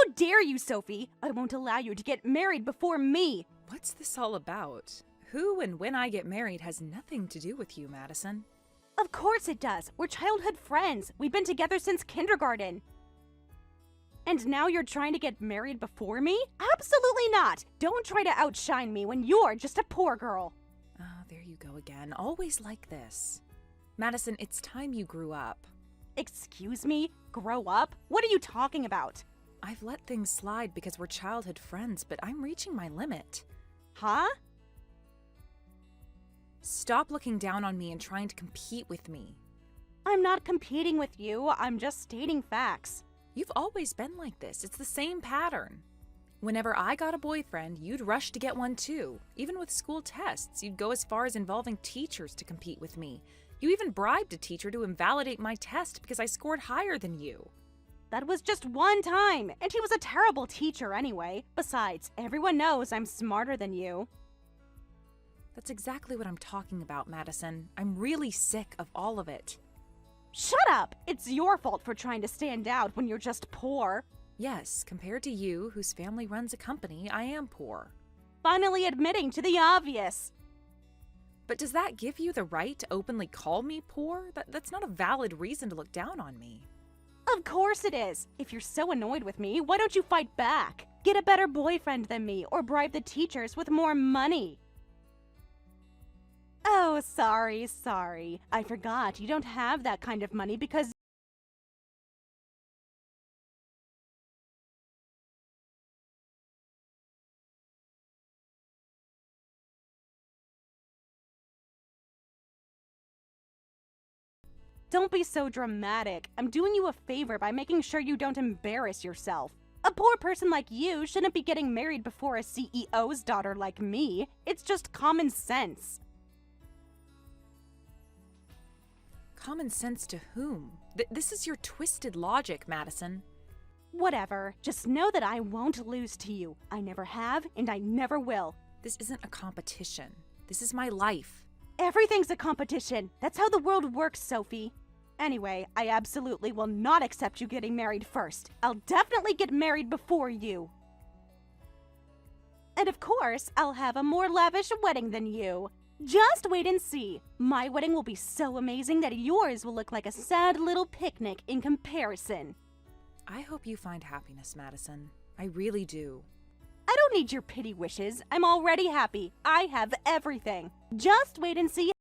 How dare you, Sophie? I won't allow you to get married before me. What's this all about? Who and when I get married has nothing to do with you, Madison. Of course it does. We're childhood friends. We've been together since kindergarten. And now you're trying to get married before me? Absolutely not. Don't try to outshine me when you're just a poor girl. Oh, there you go again. Always like this. Madison, it's time you grew up. Excuse me? Grow up? What are you talking about? I've let things slide because we're childhood friends, but I'm reaching my limit. Huh? Stop looking down on me and trying to compete with me. I'm not competing with you. I'm just stating facts. You've always been like this. It's the same pattern. Whenever I got a boyfriend, you'd rush to get one too. Even with school tests, you'd go as far as involving teachers to compete with me. You even bribed a teacher to invalidate my test because I scored higher than you. That was just one time, and he was a terrible teacher anyway. Besides, everyone knows I'm smarter than you. That's exactly what I'm talking about, Madison. I'm really sick of all of it. Shut up! It's your fault for trying to stand out when you're just poor. Yes, compared to you, whose family runs a company, I am poor. Finally admitting to the obvious. But does that give you the right to openly call me poor? That's not a valid reason to look down on me. Of course it is. If you're so annoyed with me, why don't you fight back? Get a better boyfriend than me, or bribe the teachers with more money. Oh, sorry. I forgot you don't have that kind of money because... Don't be so dramatic. I'm doing you a favor by making sure you don't embarrass yourself. A poor person like you shouldn't be getting married before a CEO's daughter like me. It's just common sense. Common sense to whom? This is your twisted logic, Madison. Whatever. Just know that I won't lose to you. I never have, and I never will. This isn't a competition. This is my life. Everything's a competition. That's how the world works, Sophie. Anyway, I absolutely will not accept you getting married first. I'll definitely get married before you. And of course, I'll have a more lavish wedding than you. Just wait and see. My wedding will be so amazing that yours will look like a sad little picnic in comparison. I hope you find happiness, Madison. I really do. I don't need your pity wishes. I'm already happy. I have everything. Just wait and see.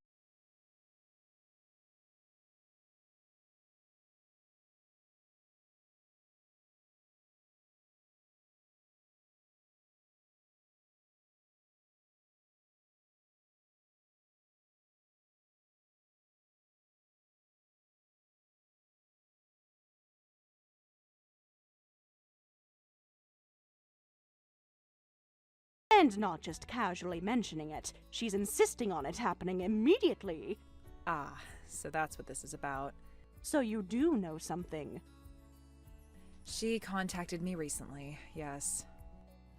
And not just casually mentioning it. She's insisting on it happening immediately. Ah, so that's what this is about. So you do know something. She contacted me recently, yes.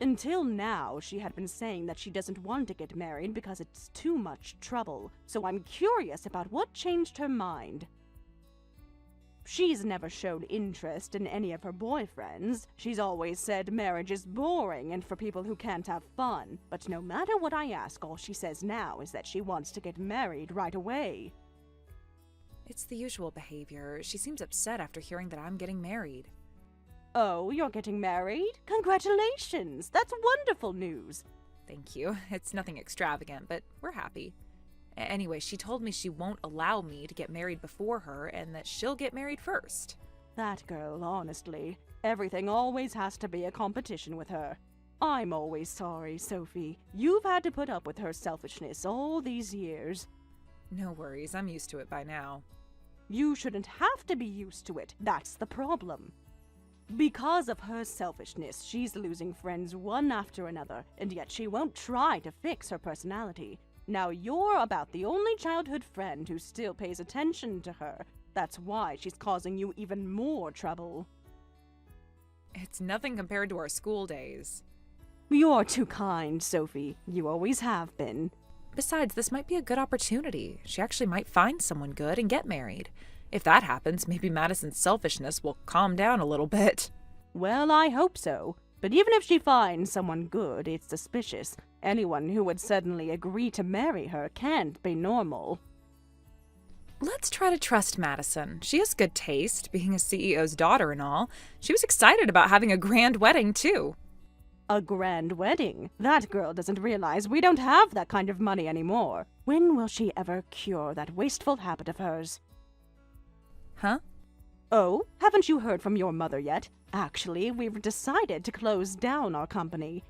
Until now, she had been saying that she doesn't want to get married because it's too much trouble. So I'm curious about what changed her mind. She's never showed interest in any of her boyfriends. She's always said marriage is boring and for people who can't have fun. But no matter what I ask, all she says now is that she wants to get married right away. It's the usual behavior. She seems upset after hearing that I'm getting married. Oh, you're getting married? Congratulations! That's wonderful news. Thank you. It's nothing extravagant, but we're happy. Anyway, she told me she won't allow me to get married before her and that she'll get married first. That girl, honestly. Everything always has to be a competition with her. I'm always sorry, Sophie. You've had to put up with her selfishness all these years. No worries, I'm used to it by now. You shouldn't have to be used to it. That's the problem. Because of her selfishness, she's losing friends one after another, and yet she won't try to fix her personality. Now you're about the only childhood friend who still pays attention to her. That's why she's causing you even more trouble. It's nothing compared to our school days. You're too kind, Sophie. You always have been. Besides, this might be a good opportunity. She actually might find someone good and get married. If that happens, maybe Madison's selfishness will calm down a little bit. Well, I hope so. But even if she finds someone good, it's suspicious. Anyone who would suddenly agree to marry her can't be normal. Let's try to trust Madison. She has good taste, being a CEO's daughter and all. She was excited about having a grand wedding, too. A grand wedding? That girl doesn't realize we don't have that kind of money anymore. When will she ever cure that wasteful habit of hers? Huh? Oh, haven't you heard from your mother yet? Actually, we've decided to close down our company.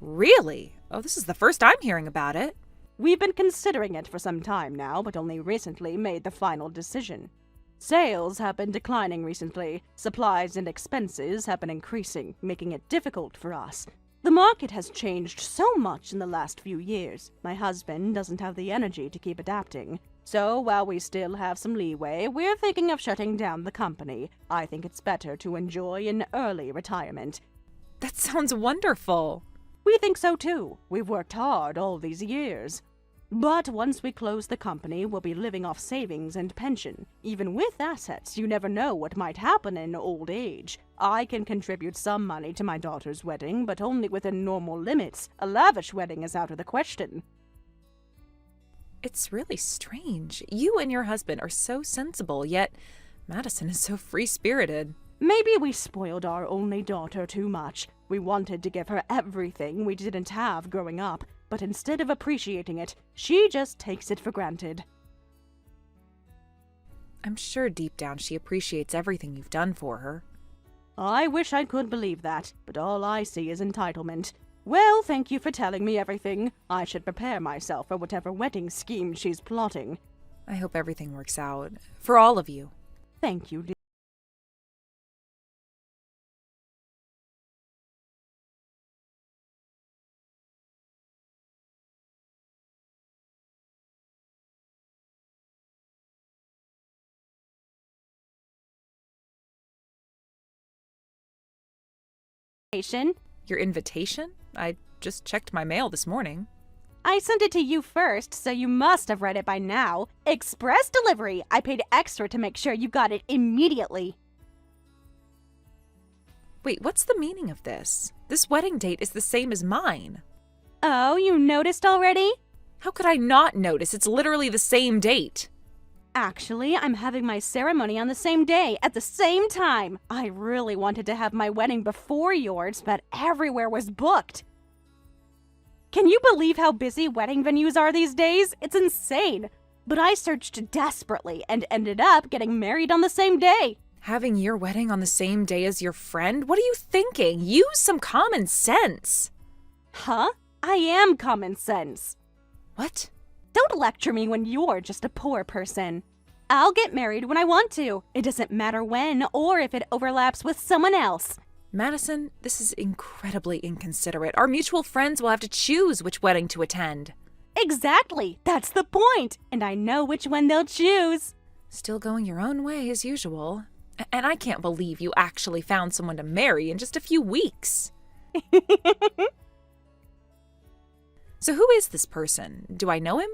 Really? Oh, this is the first I'm hearing about it. We've been considering it for some time now, but only recently made the final decision. Sales have been declining recently. Supplies and expenses have been increasing, making it difficult for us. The market has changed so much in the last few years. My husband doesn't have the energy to keep adapting. So, while we still have some leeway, we're thinking of shutting down the company. I think it's better to enjoy an early retirement. That sounds wonderful. We think so too. We've worked hard all these years. But once we close the company, we'll be living off savings and pension. Even with assets, you never know what might happen in old age. I can contribute some money to my daughter's wedding, but only within normal limits. A lavish wedding is out of the question. It's really strange. You and your husband are so sensible, yet Madison is so free-spirited. Maybe we spoiled our only daughter too much. We wanted to give her everything we didn't have growing up, but instead of appreciating it, she just takes it for granted. I'm sure deep down she appreciates everything you've done for her. I wish I could believe that, but all I see is entitlement. Well, thank you for telling me everything. I should prepare myself for whatever wedding scheme she's plotting. I hope everything works out. For all of you. Thank you, dear. Your invitation? I just checked my mail this morning. I sent it to you first, so you must have read it by now. Express delivery! I paid extra to make sure you got it immediately. Wait, what's the meaning of this? This wedding date is the same as mine. Oh, you noticed already? How could I not notice? It's literally the same date. Actually, I'm having my ceremony on the same day, at the same time. I really wanted to have my wedding before yours, but everywhere was booked. Can you believe how busy wedding venues are these days? It's insane. But I searched desperately and ended up getting married on the same day. Having your wedding on the same day as your friend? What are you thinking? Use some common sense. Huh? I am common sense. What? Don't lecture me when you're just a poor person. I'll get married when I want to. It doesn't matter when or if it overlaps with someone else. Madison, this is incredibly inconsiderate. Our mutual friends will have to choose which wedding to attend. Exactly. That's the point. And I know which one they'll choose. Still going your own way as usual. And I can't believe you actually found someone to marry in just a few weeks. So who is this person? Do I know him?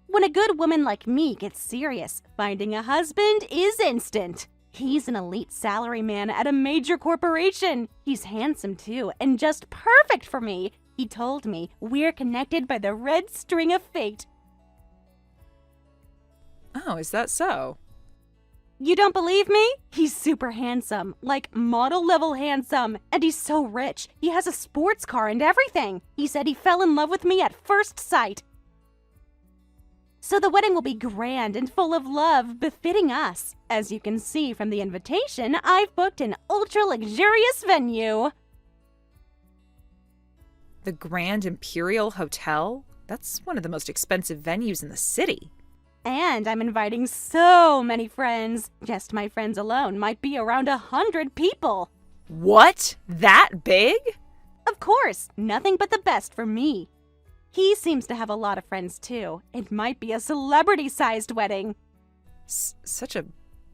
When a good woman like me gets serious, finding a husband is instant. He's an elite salaryman at a major corporation. He's handsome too, and just perfect for me. He told me we're connected by the red string of fate. Oh, is that so? You don't believe me? He's super handsome, like model-level handsome, and he's so rich. He has a sports car and everything. He said he fell in love with me at first sight. So the wedding will be grand and full of love, befitting us. As you can see from the invitation, I've booked an ultra-luxurious venue. The Grand Imperial Hotel? That's one of the most expensive venues in the city. And I'm inviting so many friends. Just my friends alone might be around 100 people. What? That big? Of course, nothing but the best for me. He seems to have a lot of friends too. It might be a celebrity-sized wedding. Such a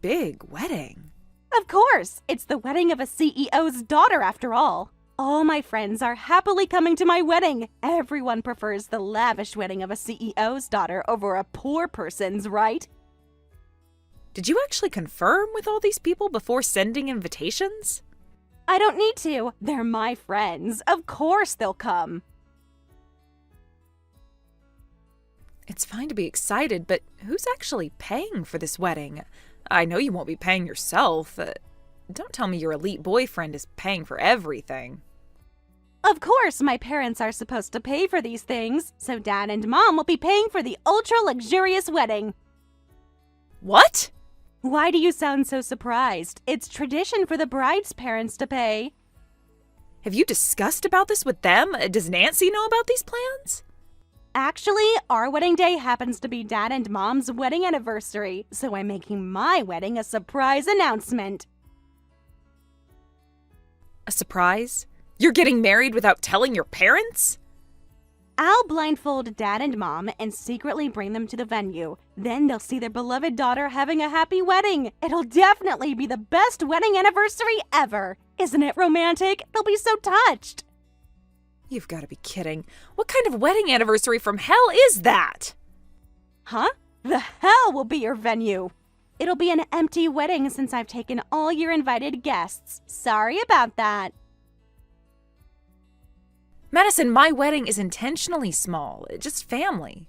big wedding. Of course, it's the wedding of a CEO's daughter after all. All my friends are happily coming to my wedding. Everyone prefers the lavish wedding of a CEO's daughter over a poor person's, right? Did you actually confirm with all these people before sending invitations? I don't need to. They're my friends. Of course they'll come. It's fine to be excited, but who's actually paying for this wedding? I know you won't be paying yourself. Don't tell me your elite boyfriend is paying for everything. Of course, my parents are supposed to pay for these things, so Dad and Mom will be paying for the ultra-luxurious wedding. What? Why do you sound so surprised? It's tradition for the bride's parents to pay. Have you discussed about this with them? Does Nancy know about these plans? Actually, our wedding day happens to be Dad and Mom's wedding anniversary, so I'm making my wedding a surprise announcement. A surprise? You're getting married without telling your parents? I'll blindfold Dad and Mom and secretly bring them to the venue. Then they'll see their beloved daughter having a happy wedding. It'll definitely be the best wedding anniversary ever. Isn't it romantic? They'll be so touched. You've got to be kidding. What kind of wedding anniversary from hell is that? Huh? The hell will be your venue. It'll be an empty wedding since I've taken all your invited guests. Sorry about that. Madison, my wedding is intentionally small. Just family.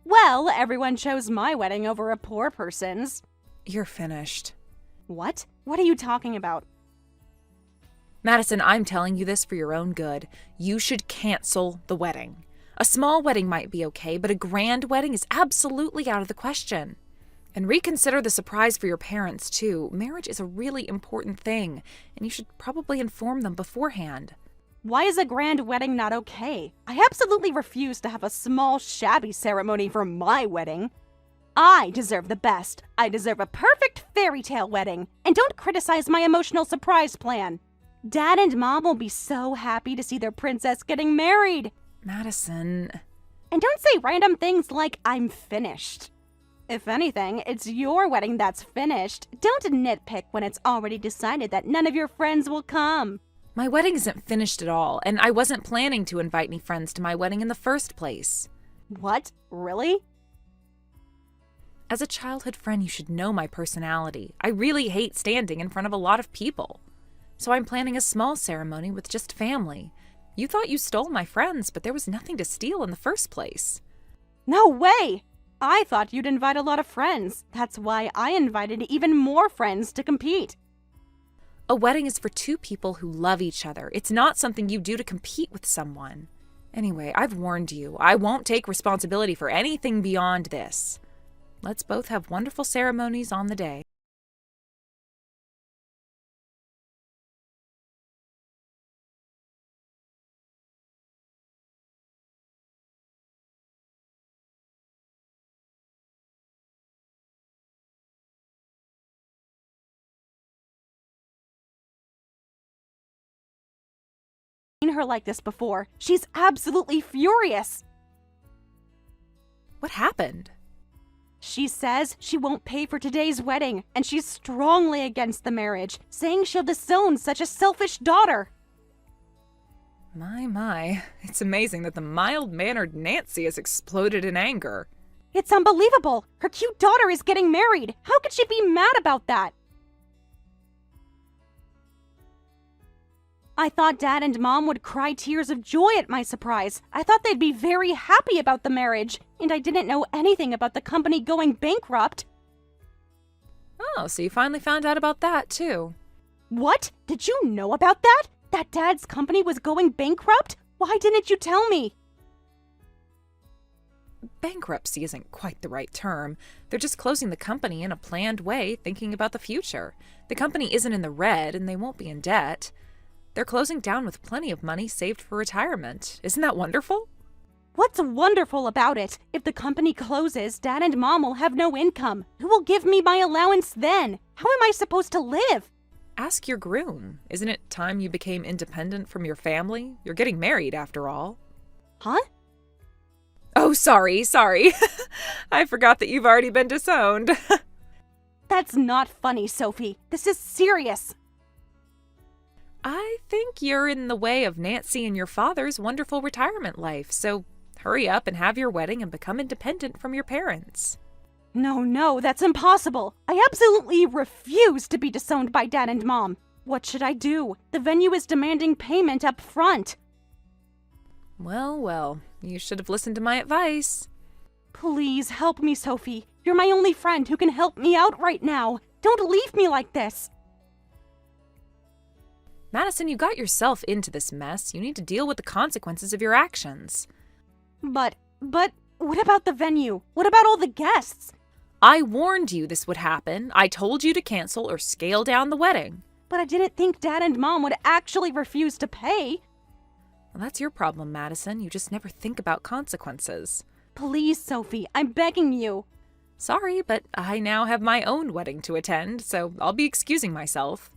Well, everyone chose my wedding over a poor person's. You're finished. What? What are you talking about? Madison, I'm telling you this for your own good. You should cancel the wedding. A small wedding might be okay, but a grand wedding is absolutely out of the question. And reconsider the surprise for your parents, too. Marriage is a really important thing, and you should probably inform them beforehand. Why is a grand wedding not okay? I absolutely refuse to have a small, shabby ceremony for my wedding. I deserve the best. I deserve a perfect fairy tale wedding. And don't criticize my emotional surprise plan. Dad and Mom will be so happy to see their princess getting married. Madison. And don't say random things like, I'm finished. If anything, it's your wedding that's finished. Don't nitpick when it's already decided that none of your friends will come. My wedding isn't finished at all, and I wasn't planning to invite any friends to my wedding in the first place. What? Really? As a childhood friend, you should know my personality. I really hate standing in front of a lot of people. So I'm planning a small ceremony with just family. You thought you stole my friends, but there was nothing to steal in the first place. No way! I thought you'd invite a lot of friends. That's why I invited even more friends to compete. A wedding is for two people who love each other. It's not something you do to compete with someone. Anyway, I've warned you. I won't take responsibility for anything beyond this. Let's both have wonderful ceremonies on the day. Seen her like this before. She's absolutely furious. What happened? She says she won't pay for today's wedding, and she's strongly against the marriage, saying she'll disown such a selfish daughter. My. It's amazing that the mild-mannered Nancy has exploded in anger. It's unbelievable. Her cute daughter is getting married. How could she be mad about that? I thought Dad and Mom would cry tears of joy at my surprise. I thought they'd be very happy about the marriage, and I didn't know anything about the company going bankrupt. Oh, so you finally found out about that, too. What? Did you know about that? That Dad's company was going bankrupt? Why didn't you tell me? Bankruptcy isn't quite the right term. They're just closing the company in a planned way, thinking about the future. The company isn't in the red, and they won't be in debt. They're closing down with plenty of money saved for retirement. Isn't that wonderful? What's wonderful about it? If the company closes, Dad and Mom will have no income. Who will give me my allowance then? How am I supposed to live? Ask your groom. Isn't it time you became independent from your family? You're getting married, after all. Huh? Oh, sorry. I forgot that you've already been disowned. That's not funny, Sophie. This is serious. I think you're in the way of Nancy and your father's wonderful retirement life, so hurry up and have your wedding and become independent from your parents. No, that's impossible. I absolutely refuse to be disowned by Dad and Mom. What should I do? The venue is demanding payment up front. Well, well, you should have listened to my advice. Please help me, Sophie. You're my only friend who can help me out right now. Don't leave me like this. Madison, you got yourself into this mess. You need to deal with the consequences of your actions. But, what about the venue? What about all the guests? I warned you this would happen. I told you to cancel or scale down the wedding. But I didn't think Dad and Mom would actually refuse to pay. Well, that's your problem, Madison. You just never think about consequences. Please, Sophie, I'm begging you. Sorry, but I now have my own wedding to attend, so I'll be excusing myself.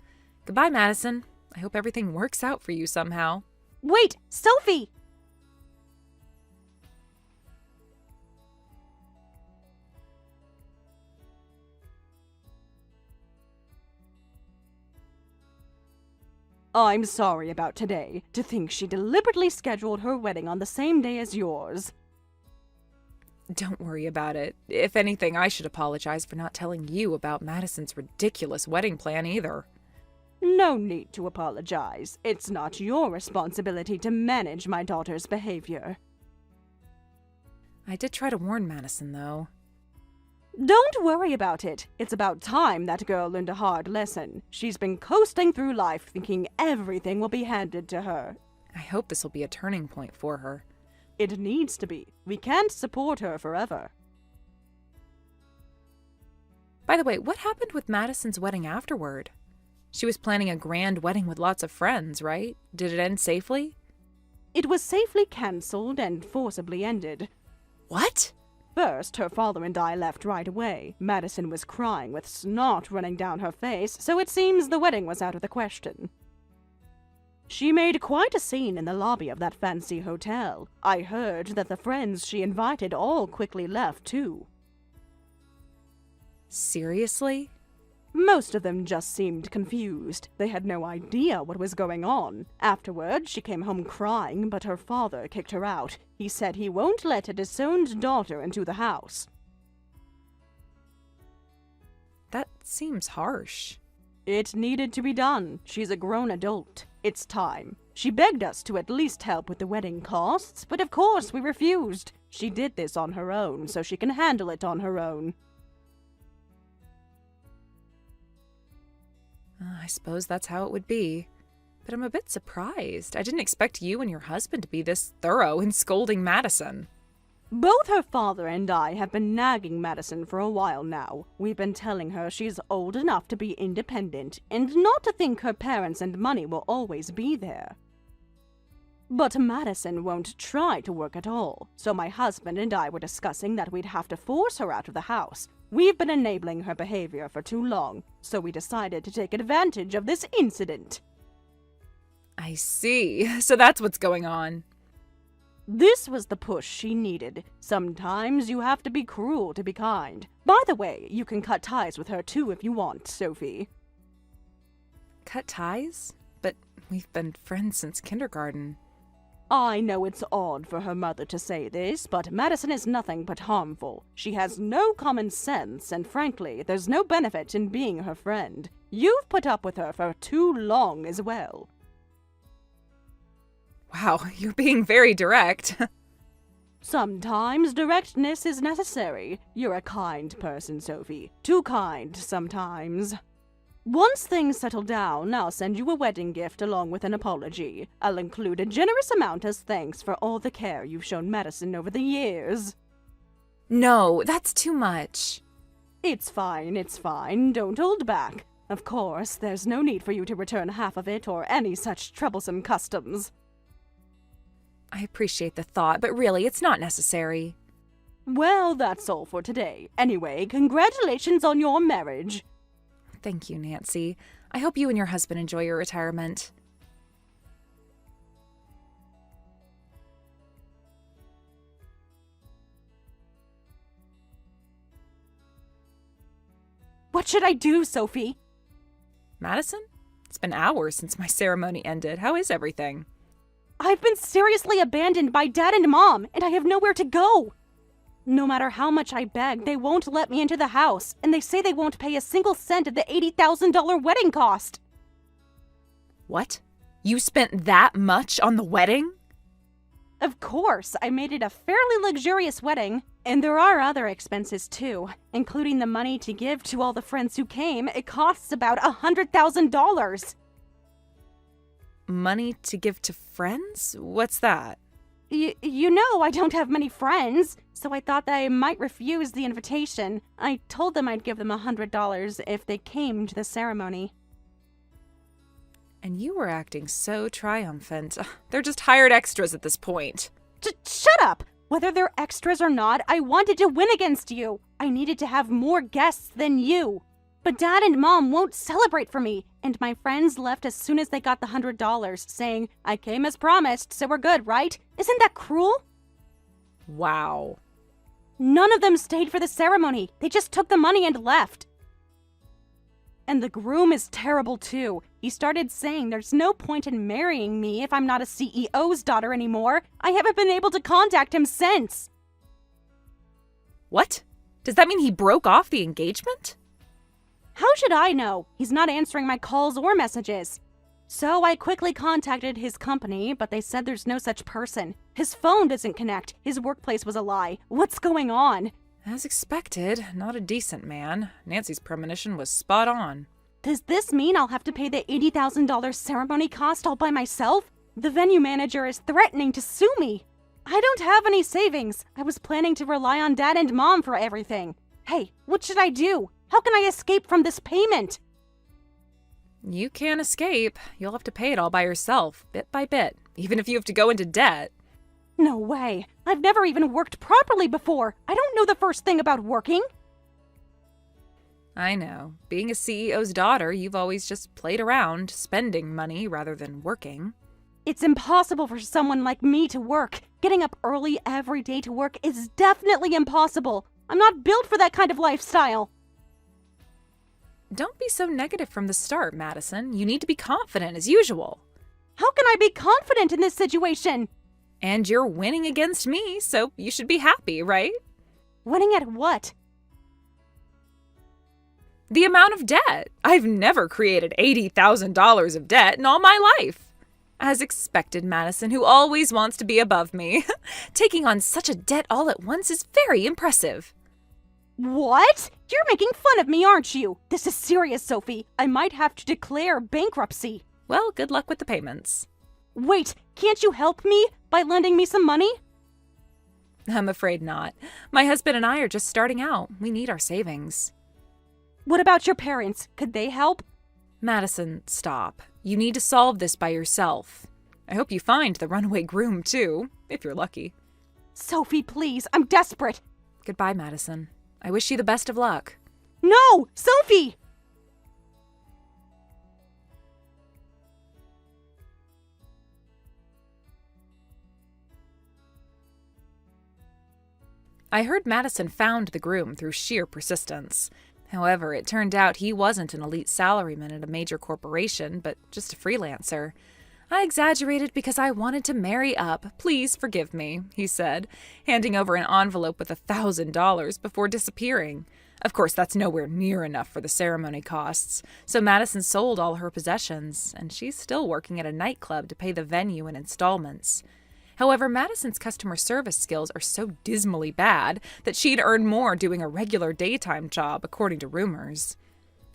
Goodbye, Madison. I hope everything works out for you somehow. Wait, Sophie! I'm sorry about today. To think she deliberately scheduled her wedding on the same day as yours. Don't worry about it. If anything, I should apologize for not telling you about Madison's ridiculous wedding plan either. No need to apologize. It's not your responsibility to manage my daughter's behavior. I did try to warn Madison, though. Don't worry about it. It's about time that girl learned a hard lesson. She's been coasting through life thinking everything will be handed to her. I hope this will be a turning point for her. It needs to be. We can't support her forever. By the way, what happened with Madison's wedding afterward? She was planning a grand wedding with lots of friends, right? Did it end safely? It was safely cancelled and forcibly ended. What? First, her father and I left right away. Madison was crying with snot running down her face, so it seems the wedding was out of the question. She made quite a scene in the lobby of that fancy hotel. I heard that the friends she invited all quickly left, too. Seriously? Most of them just seemed confused. They had no idea what was going on. Afterward, she came home crying, but her father kicked her out. He said he won't let a disowned daughter into the house. That seems harsh. It needed to be done. She's a grown adult. It's time. She begged us to at least help with the wedding costs, but of course we refused. She did this on her own, so she can handle it on her own. I suppose that's how it would be. But I'm a bit surprised. I didn't expect you and your husband to be this thorough in scolding Madison. Both her father and I have been nagging Madison for a while now. We've been telling her she's old enough to be independent, and not to think her parents and money will always be there. But Madison won't try to work at all, so my husband and I were discussing that we'd have to force her out of the house. We've been enabling her behavior for too long, so we decided to take advantage of this incident. I see. So that's what's going on. This was the push she needed. Sometimes you have to be cruel to be kind. By the way, you can cut ties with her too if you want, Sophie. Cut ties? But we've been friends since kindergarten. I know it's odd for her mother to say this, but Madison is nothing but harmful. She has no common sense, and frankly, there's no benefit in being her friend. You've put up with her for too long as well. Wow, you're being very direct. Sometimes directness is necessary. You're a kind person, Sophie. Too kind sometimes. Once things settle down, I'll send you a wedding gift along with an apology. I'll include a generous amount as thanks for all the care you've shown Madison over the years. No, that's too much. It's fine, it's fine. Don't hold back. Of course, there's no need for you to return half of it or any such troublesome customs. I appreciate the thought, but really, it's not necessary. Well, that's all for today. Anyway, congratulations on your marriage. Thank you, Nancy. I hope you and your husband enjoy your retirement. What should I do, Sophie? Madison? It's been hours since my ceremony ended. How is everything? I've been seriously abandoned by Dad and Mom, and I have nowhere to go. No matter how much I beg, they won't let me into the house, and they say they won't pay a single cent of the $80,000 wedding cost. What? You spent that much on the wedding? Of course, I made it a fairly luxurious wedding. And there are other expenses too, including the money to give to all the friends who came. It costs about $100,000. Money to give to friends? What's that? You know I don't have many friends, so I thought that I might refuse the invitation. I told them I'd give them $100 if they came to the ceremony. And you were acting so triumphant. They're just hired extras at this point. Shut up! Whether they're extras or not, I wanted to win against you. I needed to have more guests than you. But Dad and Mom won't celebrate for me, and my friends left as soon as they got the $100, saying, I came as promised, so we're good, right? Isn't that cruel? Wow. None of them stayed for the ceremony. They just took the money and left. And the groom is terrible too. He started saying there's no point in marrying me if I'm not a CEO's daughter anymore. I haven't been able to contact him since. What? Does that mean he broke off the engagement? How should I know? He's not answering my calls or messages. So I quickly contacted his company, but they said there's no such person. His phone doesn't connect. His workplace was a lie. What's going on? As expected, not a decent man. Nancy's premonition was spot on. Does this mean I'll have to pay the $80,000 ceremony cost all by myself? The venue manager is threatening to sue me. I don't have any savings. I was planning to rely on Dad and Mom for everything. Hey, what should I do? How can I escape from this payment? You can't escape. You'll have to pay it all by yourself, bit by bit, even if you have to go into debt. No way. I've never even worked properly before. I don't know the first thing about working. I know. Being a CEO's daughter, you've always just played around, spending money rather than working. It's impossible for someone like me to work. Getting up early every day to work is definitely impossible. I'm not built for that kind of lifestyle. Don't be so negative from the start, Madison. You need to be confident as usual. How can I be confident in this situation? And you're winning against me, so you should be happy, right? Winning at what? The amount of debt. I've never created $80,000 of debt in all my life. As expected, Madison, who always wants to be above me. Taking on such a debt all at once is very impressive. What? You're making fun of me, aren't you? This is serious, Sophie. I might have to declare bankruptcy. Well, good luck with the payments. Wait, can't you help me by lending me some money? I'm afraid not. My husband and I are just starting out. We need our savings. What about your parents? Could they help? Madison, stop. You need to solve this by yourself. I hope you find the runaway groom, too, if you're lucky. Sophie, please, I'm desperate. Goodbye, Madison. I wish you the best of luck. No! Sophie! I heard Madison found the groom through sheer persistence. However, it turned out he wasn't an elite salaryman at a major corporation, but just a freelancer. I exaggerated because I wanted to marry up. Please forgive me, he said, handing over an envelope with $1,000 before disappearing. Of course, that's nowhere near enough for the ceremony costs, so Madison sold all her possessions, and she's still working at a nightclub to pay the venue in installments. However, Madison's customer service skills are so dismally bad that she'd earn more doing a regular daytime job, according to rumors.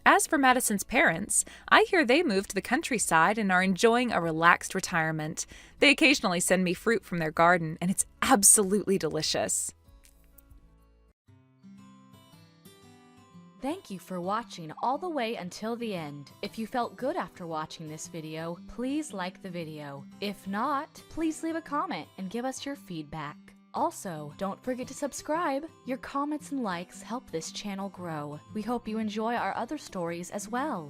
As for Madison's parents, I hear they moved to the countryside and are enjoying a relaxed retirement. They occasionally send me fruit from their garden, and it's absolutely delicious. Thank you for watching all the way until the end. If you felt good after watching this video, please like the video. If not, please leave a comment and give us your feedback. Also, don't forget to subscribe. Your comments and likes help this channel grow. We hope you enjoy our other stories as well.